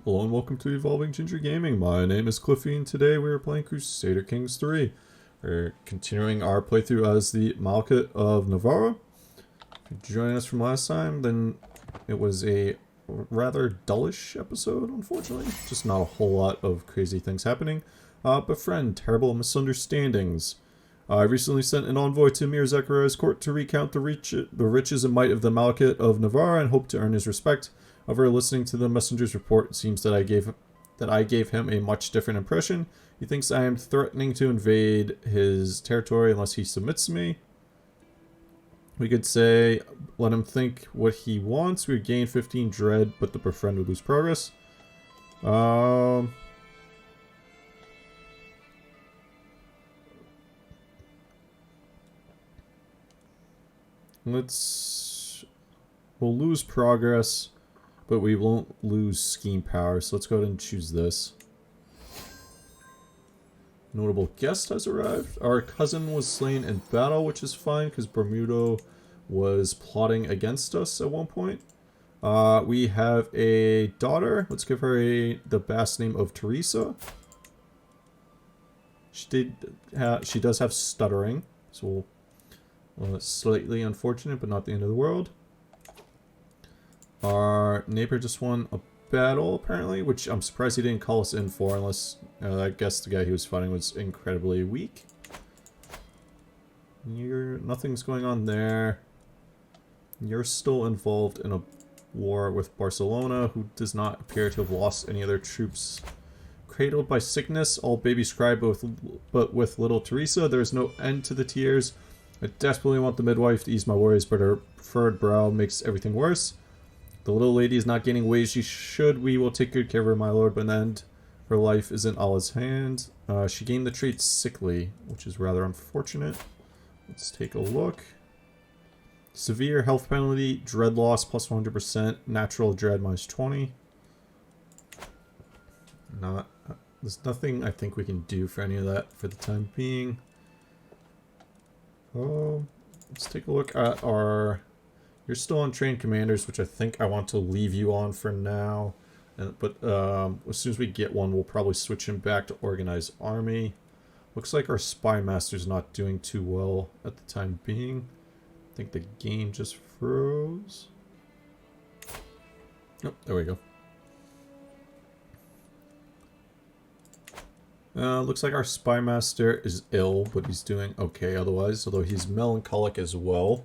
Hello and welcome to Evolving Ginger Gaming. My name is Cliffy and today we are playing Crusader Kings 3. We're continuing our playthrough as the Malik of Najera. If you joined us from last time, then it was a rather dullish episode, unfortunately. Just not a whole lot of crazy things happening. Befriend terrible misunderstandings. I recently sent an envoy to Emir Zechariah's court to recount the riches and might of the Malik of Najera and hope to earn his respect. However, listening to the messenger's report, it seems that I gave him a much different impression. He thinks I am threatening to invade his territory unless he submits to me. We could say, let him think what he wants. We would gain 15 dread, but the befriend would lose progress. We'll lose progress, but we won't lose scheme power, so let's go ahead and choose this. Notable guest has arrived. Our cousin was slain in battle, which is fine, because Bermudo was plotting against us at one point. We have a daughter. Let's give her the Basque name of Teresa. She does have stuttering, so slightly unfortunate, but not the end of the world. Our neighbor just won a battle, apparently, which I'm surprised he didn't call us in for, unless I guess the guy he was fighting was incredibly weak. Nothing's going on there. You're still involved in a war with Barcelona, who does not appear to have lost any other troops. Cradled by sickness, all babies cry, but with little Teresa, there is no end to the tears. I desperately want the midwife to ease my worries, but her furrowed brow makes everything worse. The little lady is not gaining weight she should. We will take good care of her, my lord, but in the end, her life is in Allah's hand. She gained the trait sickly, which is rather unfortunate. Let's take a look. Severe health penalty, dread loss plus 100%, natural dread minus 20. There's nothing I think we can do for any of that for the time being. Let's take a look at our... You're still on trained commanders, which I think I want to leave you on for now. But as soon as we get one, we'll probably switch him back to organized army. Looks like our spy master's not doing too well at the time being. I think the game just froze. Oh, there we go. Looks like our spy master is ill, but he's doing okay otherwise, although he's melancholic as well.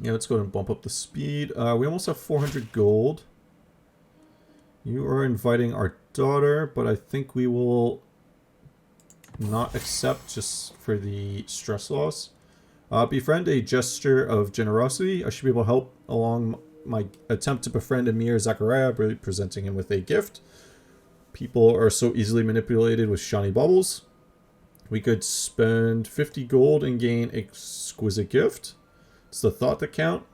Yeah, let's go ahead and bump up the speed. We almost have 400 gold. You are inviting our daughter, but I think we will not accept just for the stress loss. Befriend a gesture of generosity. I should be able to help along my attempt to befriend Emir Zechariah by presenting him with a gift. People are so easily manipulated with shiny bubbles. We could spend 50 gold and gain exquisite gift. It's the thought that count.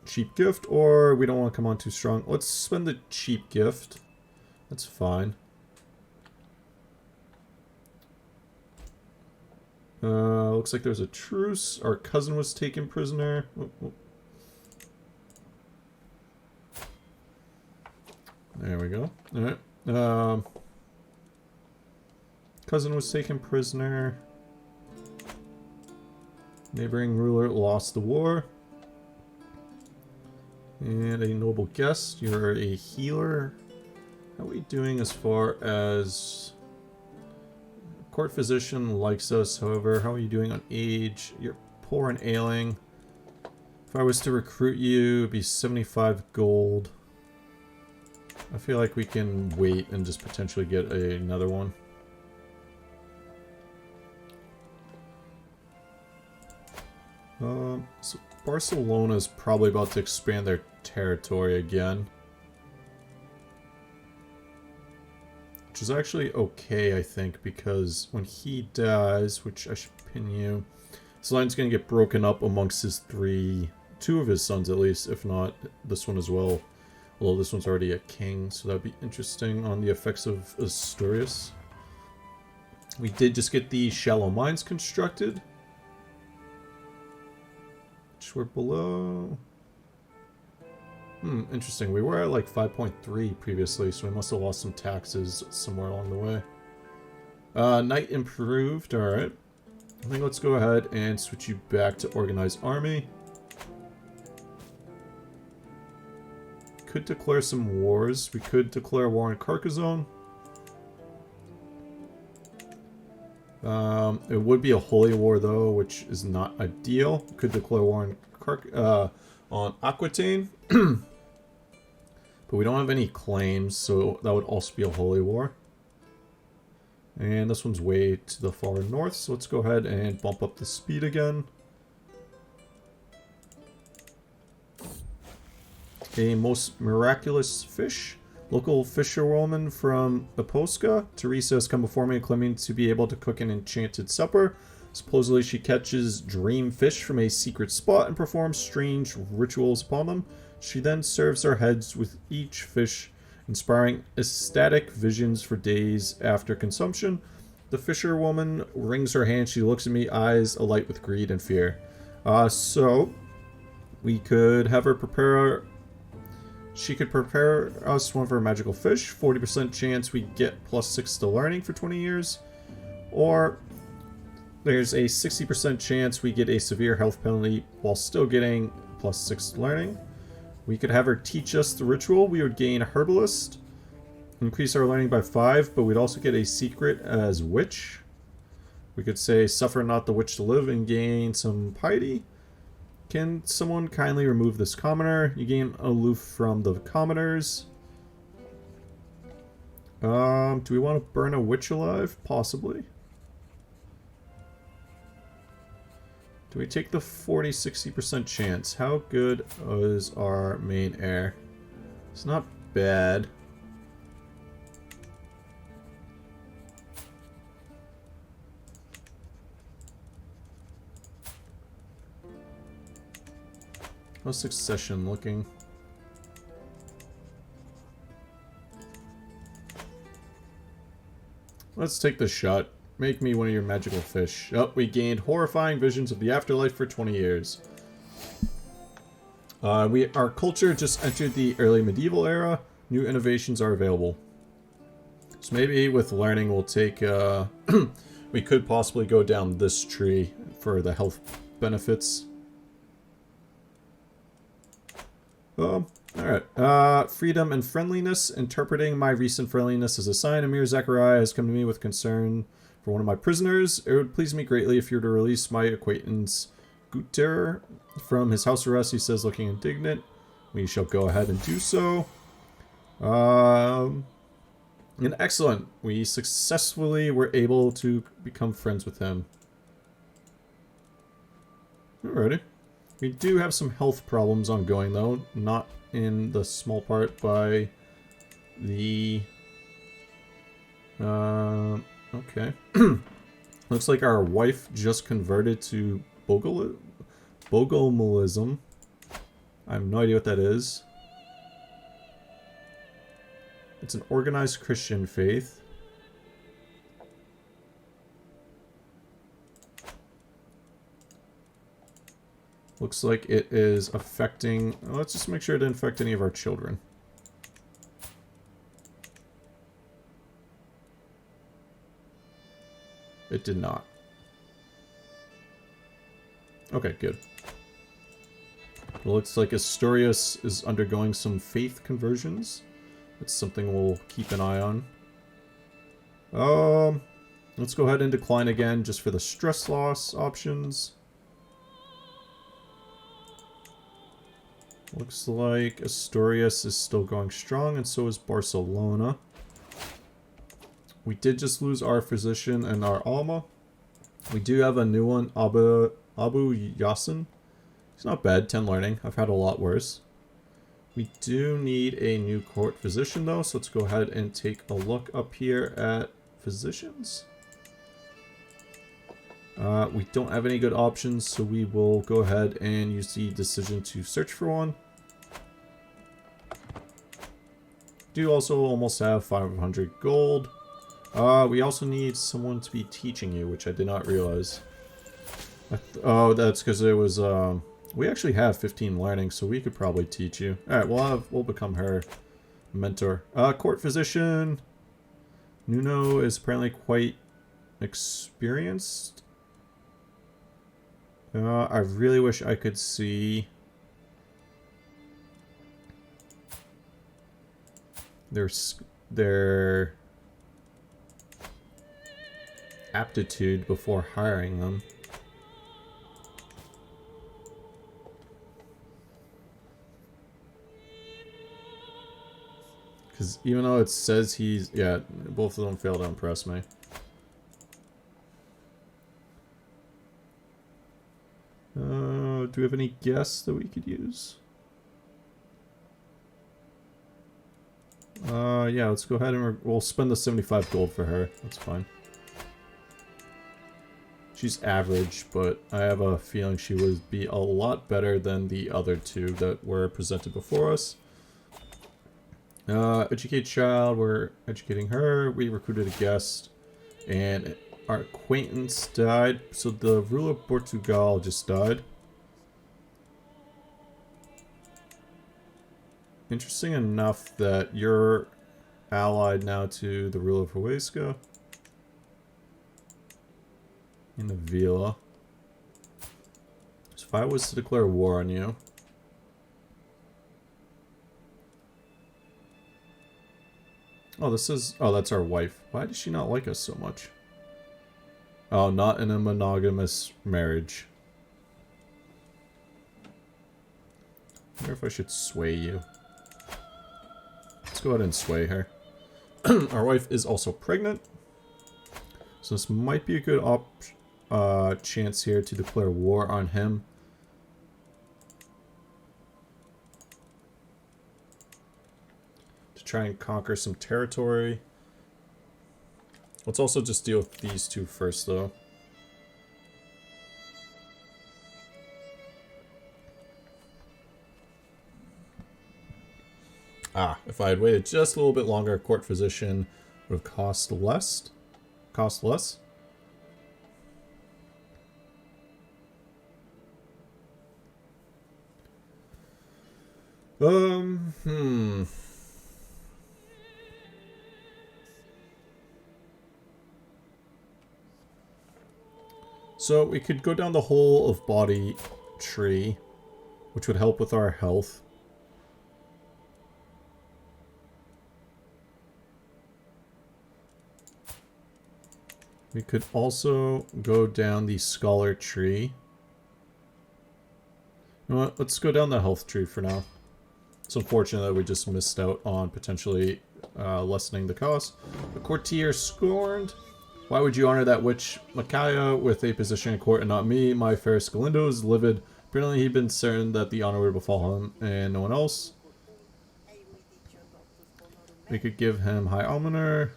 Cheap gift, or we don't want to come on too strong. Let's spend the cheap gift. That's fine. Looks like there's a truce. Our cousin was taken prisoner. There we go. Alright. Cousin was taken prisoner. Neighboring ruler lost the war. And a noble guest. You're a healer. How are we doing as far as... Court physician likes us, however. How are you doing on age? You're poor and ailing. If I was to recruit you, it'd be 75 gold. I feel like we can wait and just potentially get another one. So Barcelona is probably about to expand their territory again. Which is actually okay, I think, because when he dies, which I should pin you, this line's going to get broken up amongst his two of his sons at least, if not this one as well. Although this one's already a king, so that'd be interesting on the effects of Asturias. We did just get the shallow mines constructed. Which we're below. Interesting. We were at like 5.3 previously, so we must have lost some taxes somewhere along the way. Knight improved, alright. I think let's go ahead and switch you back to organized army. Could declare some wars. We could declare war on Carcassonne. It would be a holy war though, which is not ideal. Could declare war on Aquitaine. But we don't have any claims, so that would also be a holy war. And this one's way to the far north, so let's go ahead and bump up the speed again. A most miraculous fish. Local fisherwoman from Iposca. Teresa has come before me claiming to be able to cook an enchanted supper. Supposedly she catches dream fish from a secret spot and performs strange rituals upon them. She then serves our heads with each fish, inspiring ecstatic visions for days after consumption. The fisherwoman wrings her hand. She looks at me, eyes alight with greed and fear. So we could have her prepare... She could prepare us one of her magical fish. 40% chance we get +6 to learning for 20 years. Or there's a 60% chance we get a severe health penalty while still getting +6 to learning. We could have her teach us the ritual. We would gain herbalist, increase our learning by 5, but we'd also get a secret as witch. We could say suffer not the witch to live and gain some piety. Can someone kindly remove this commoner? You gain aloof from the commoners. Do we want to burn a witch alive? Possibly. Do we take the 40-60% chance? How good is our main heir? It's not bad. How's succession looking? Let's take the shot. Make me one of your magical fish. Oh, we gained horrifying visions of the afterlife for 20 years. Our culture just entered the early medieval era. New innovations are available. So maybe with learning we'll take... we could possibly go down this tree for the health benefits. Alright. Freedom and friendliness. Interpreting my recent friendliness as a sign. Amir Zachariah has come to me with concern for one of my prisoners. It would please me greatly if you were to release my acquaintance Guter from his house arrest, he says, looking indignant. We shall go ahead and do so. And excellent. We successfully were able to become friends with him. Alrighty. We do have some health problems ongoing, though. Not in the small part by the... Okay. Looks like our wife just converted to Bogomilism. I have no idea what that is. It's an organized Christian faith. Looks like it is affecting... Let's just make sure it didn't affect any of our children. It did not. Okay, good. It looks like Asturias is undergoing some faith conversions. That's something we'll keep an eye on. Let's go ahead and decline again just for the stress loss options. Looks like Asturias is still going strong, and so is Barcelona. We did just lose our physician and our Alma. We do have a new one, Abu Yassin. He's not bad, 10 learning. I've had a lot worse. We do need a new court physician though, so let's go ahead and take a look up here at physicians. We don't have any good options, so we will go ahead and use the decision to search for one. Do also almost have 500 gold. We also need someone to be teaching you, which I did not realize. Oh, that's because it was We actually have 15 learning, so we could probably teach you. Alright, we'll become her mentor. Court physician. Nuno is apparently quite experienced. I really wish I could see their aptitude before hiring them. Because even though it says he's... Yeah, both of them fail to impress me. Do we have any guests that we could use? Yeah, let's go ahead and we'll spend the 75 gold for her. That's fine. She's average, but I have a feeling she would be a lot better than the other two that were presented before us. Educate child, we're educating her. We recruited a guest, and our acquaintance died. So the ruler of Portugal just died. Interesting enough that you're allied now to the ruler of Huesca in Avila. So if I was to declare war on you, oh, that's our wife. Why does she not like us so much? Oh, not in a monogamous marriage. I wonder if I should sway you. Let's go ahead and sway her. Our wife is also pregnant. So this might be a good chance here to declare war on him. To try and conquer some territory. Let's also just deal with these two first, though. If I had waited just a little bit longer, court physician would have cost less. So we could go down the whole of body tree, which would help with our health. We could also go down the scholar tree. You know what? Let's go down the health tree for now. It's unfortunate that we just missed out on potentially lessening the cost. A courtier scorned. Why would you honor that witch Micaiah with a position in court and not me? My fair Scalindo is livid. Apparently he'd been certain that the honor would befall him and no one else. We could give him High Almoner.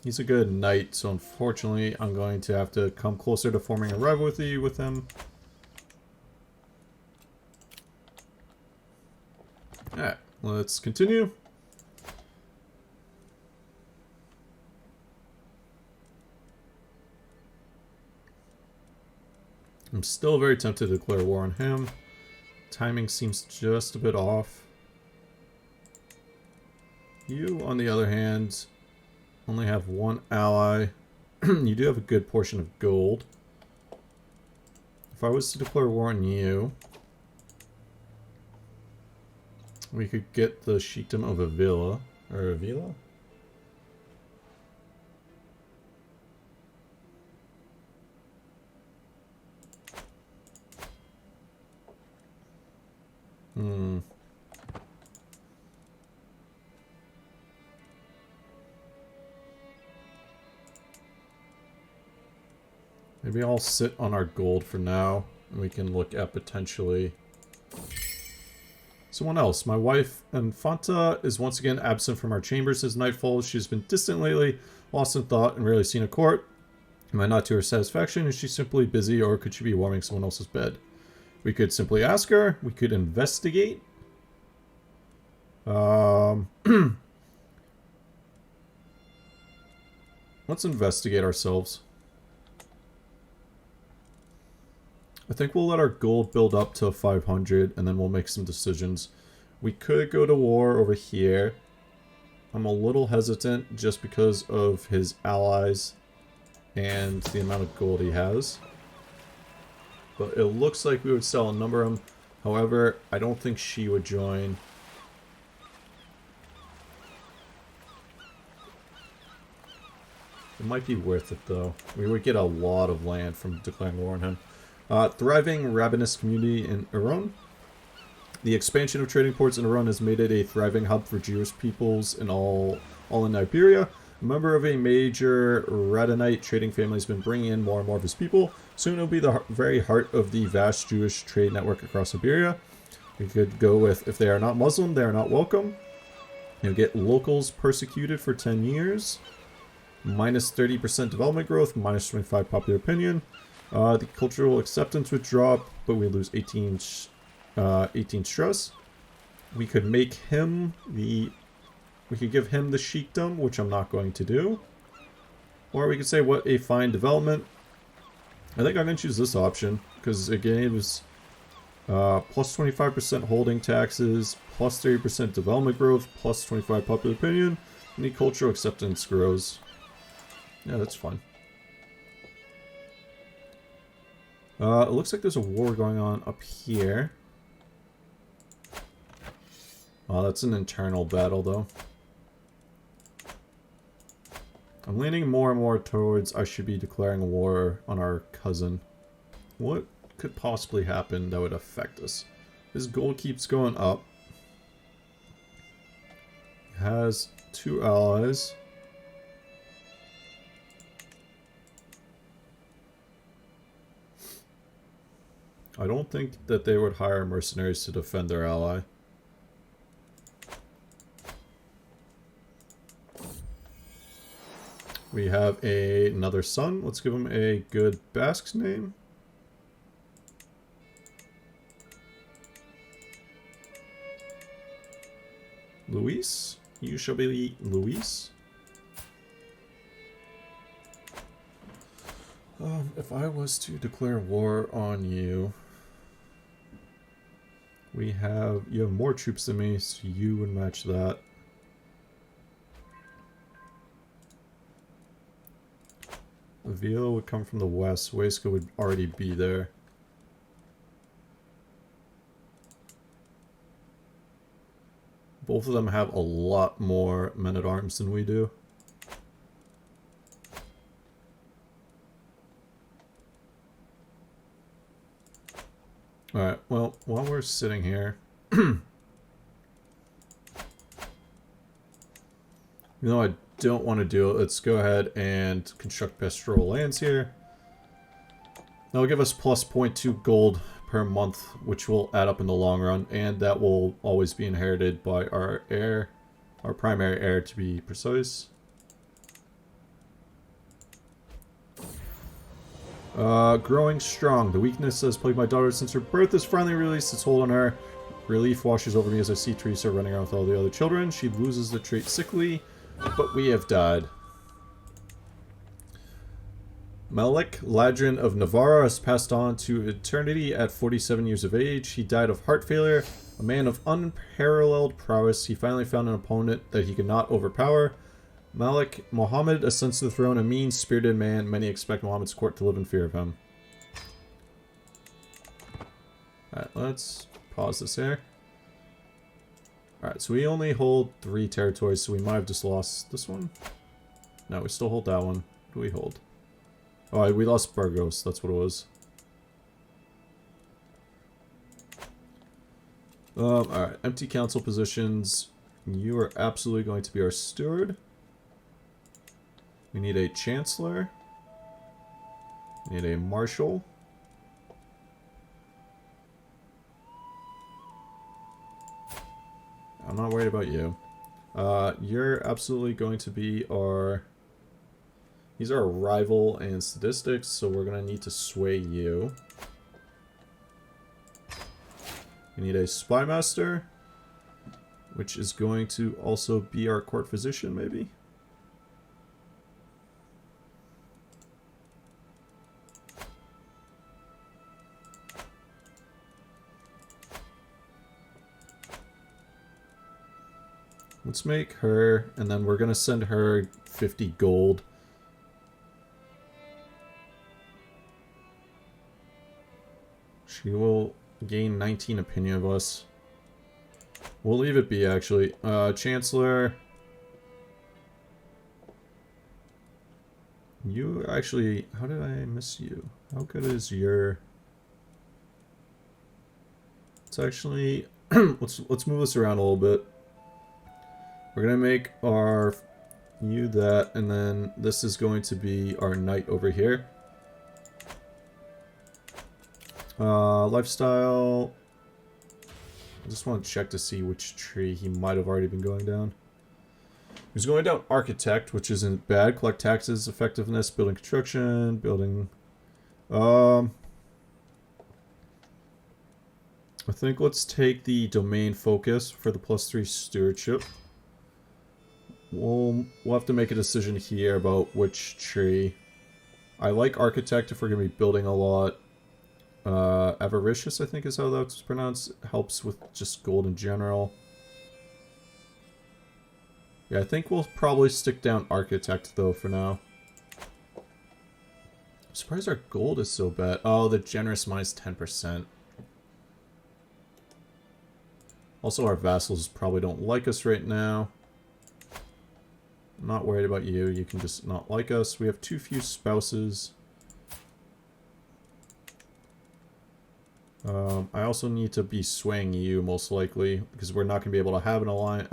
He's a good knight, so unfortunately I'm going to have to come closer to forming a rivalry with him. Alright, let's continue. I'm still very tempted to declare war on him. Timing seems just a bit off. You, on the other hand, only have one ally. You do have a good portion of gold. If I was to declare war on you, we could get the Sheikdom of Avila. Or Avila? Maybe I'll sit on our gold for now, and we can look at potentially someone else. My wife, Infanta, is once again absent from our chambers as night falls. She's been distant lately, lost in thought, and rarely seen at court. Am I not to her satisfaction? Is she simply busy, or could she be warming someone else's bed? We could simply ask her. We could investigate. Let's investigate ourselves. I think we'll let our gold build up to 500 and then we'll make some decisions. We could go to war over here. I'm a little hesitant just because of his allies and the amount of gold he has. But it looks like we would sell a number of them. However, I don't think she would join. It might be worth it though. We would get a lot of land from declaring war on him. Thriving ravenous community in Iran. The expansion of trading ports in Iran has made it a thriving hub for Jewish peoples in all in Iberia. A member of a major Radhanite trading family has been bringing in more and more of his people. Soon it'll be the very heart of the vast Jewish trade network across Iberia. We could go with, if they are not Muslim, they are not welcome. You'll get locals persecuted for 10 years. Minus 30% development growth, minus 25 popular opinion. The cultural acceptance would drop, but we lose 18 stress. We could make him the... We could give him the sheikdom, which I'm not going to do. Or we could say, what a fine development. I think I'm going to choose this option, because again, it was plus 25% holding taxes, plus 30% development growth, plus 25 popular opinion, and the cultural acceptance grows. Yeah, that's fun. It looks like there's a war going on up here. Oh, that's an internal battle, though. I'm leaning more and more towards I should be declaring war on our cousin. What could possibly happen that would affect us? His gold keeps going up. He has 2 allies. I don't think that they would hire mercenaries to defend their ally. We have another son. Let's give him a good Basque name. Luis? You shall be Luis. If I was to declare war on you, you have more troops than me, so you would match that. Avila would come from the west. Huesca would already be there. Both of them have a lot more men-at-arms than we do. Alright, well, while we're sitting here... You know, I don't want to do it. Let's go ahead and construct pastoral lands here. That'll give us plus 0.2 gold per month, which will add up in the long run, and that will always be inherited by our heir, our primary heir to be precise. Growing strong. The weakness has plagued my daughter since her birth is finally released its hold on her. Relief washes over me as I see Teresa running around with all the other children. She loses the trait sickly, but we have died. Malik, Ladrin of Navarra, has passed on to eternity at 47 years of age. He died of heart failure. A man of unparalleled prowess, he finally found an opponent that he could not overpower. Malik Muhammad ascends to the throne, a mean-spirited man. Many expect Muhammad's court to live in fear of him. Alright, let's pause this here. Alright, so we only hold 3 territories, so we might have just lost this one. No, we still hold that one. What do we hold? Oh, we lost Burgos, that's what it was. Alright, empty council positions. You are absolutely going to be our steward. We need a chancellor. We need a marshal. I'm not worried about you. You're absolutely going to be our... He's our rival in statistics, so we're going to need to sway you. We need a spy master, which is going to also be our court physician, maybe? Let's make her, and then we're going to send her 50 gold. She will gain 19 opinion of us. We'll leave it be, actually. Chancellor. You actually... How did I miss you? How good is your... It's actually... let's move this around a little bit. We're going to make our... You that, and then this is going to be our knight over here. Lifestyle... I just want to check to see which tree he might have already been going down. He's going down architect, which isn't bad. Collect taxes, effectiveness, building construction, building... I think let's take the domain focus for the +3 stewardship. We'll have to make a decision here about which tree. I like architect if we're going to be building a lot. Avaricious, I think is how that's pronounced. Helps with just gold in general. Yeah, I think we'll probably stick down architect though for now. I'm surprised our gold is so bad. Oh, the generous -10%. Also, our vassals probably don't like us right now. I'm not worried about you. You can just not like us. We have too few spouses. I also need to be swaying you, most likely, because we're not going to be able to have an alliance.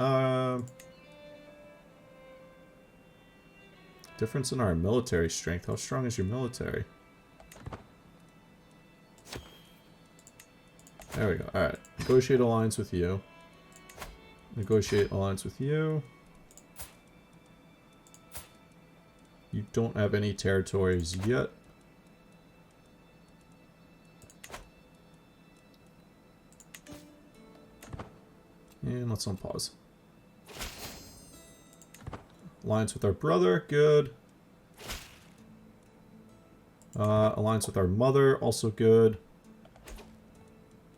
Difference in our military strength. How strong is your military? There we go. Alright. Negotiate alliance with you. Negotiate alliance with you. You don't have any territories yet. And let's unpause. Alliance with our brother, good. Alliance with our mother, also good.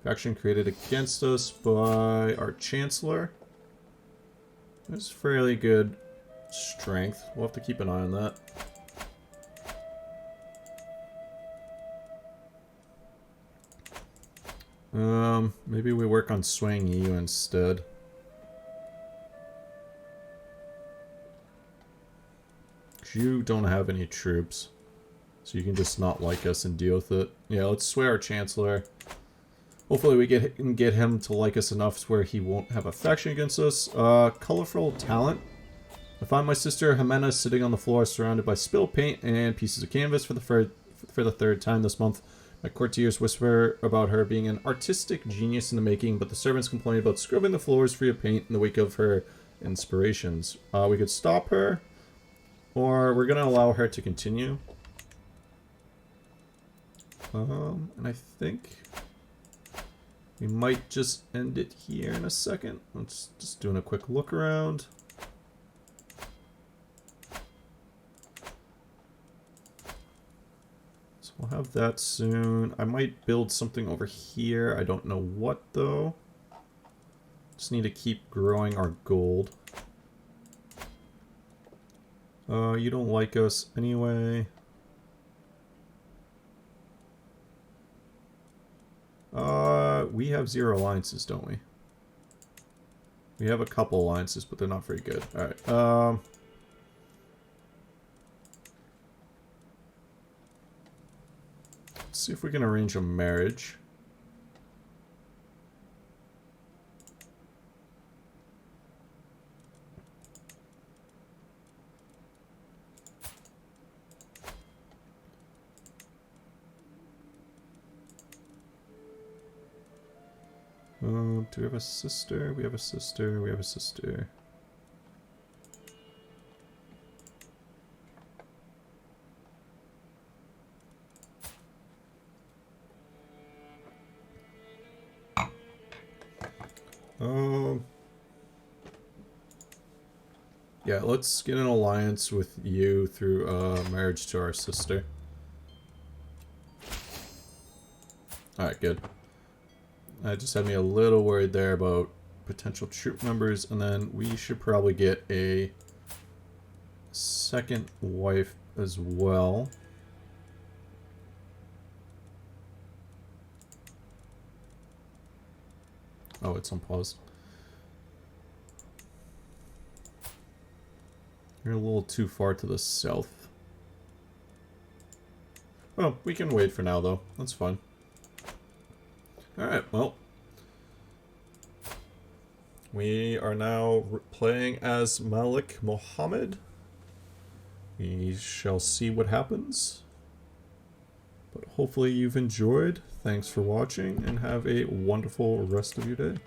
Faction created against us by our chancellor. There's fairly good strength. We'll have to keep an eye on that. Maybe we work on swaying you instead. You don't have any troops, so you can just not like us and deal with it. Yeah, let's sway our chancellor. Hopefully we can get him to like us enough where he won't have a faction against us. Colorful talent. I find my sister Jimena sitting on the floor surrounded by spilled paint and pieces of canvas for the third time this month. My courtiers whisper about her being an artistic genius in the making, but the servants complain about scrubbing the floors free of paint in the wake of her inspirations. We could stop her, or we're going to allow her to continue. And I think we might just end it here in a second. Let's just doing a quick look around. We'll have that soon. I might build something over here. I don't know what, though. Just need to keep growing our gold. You don't like us anyway. We have 0 alliances, don't we? We have a couple alliances, but they're not very good. Alright, see if we can arrange a marriage. Do we have a sister? We have a sister. We have a sister. Yeah, let's get an alliance with you through marriage to our sister. Alright, good. I just had me a little worried there about potential troop members, and then we should probably get a second wife as well. Oh, it's on pause. You're a little too far to the south. Well, we can wait for now, though. That's fine. Alright, well. We are now playing as Malik Mohammed. We shall see what happens. But hopefully you've enjoyed. Thanks for watching, and have a wonderful rest of your day.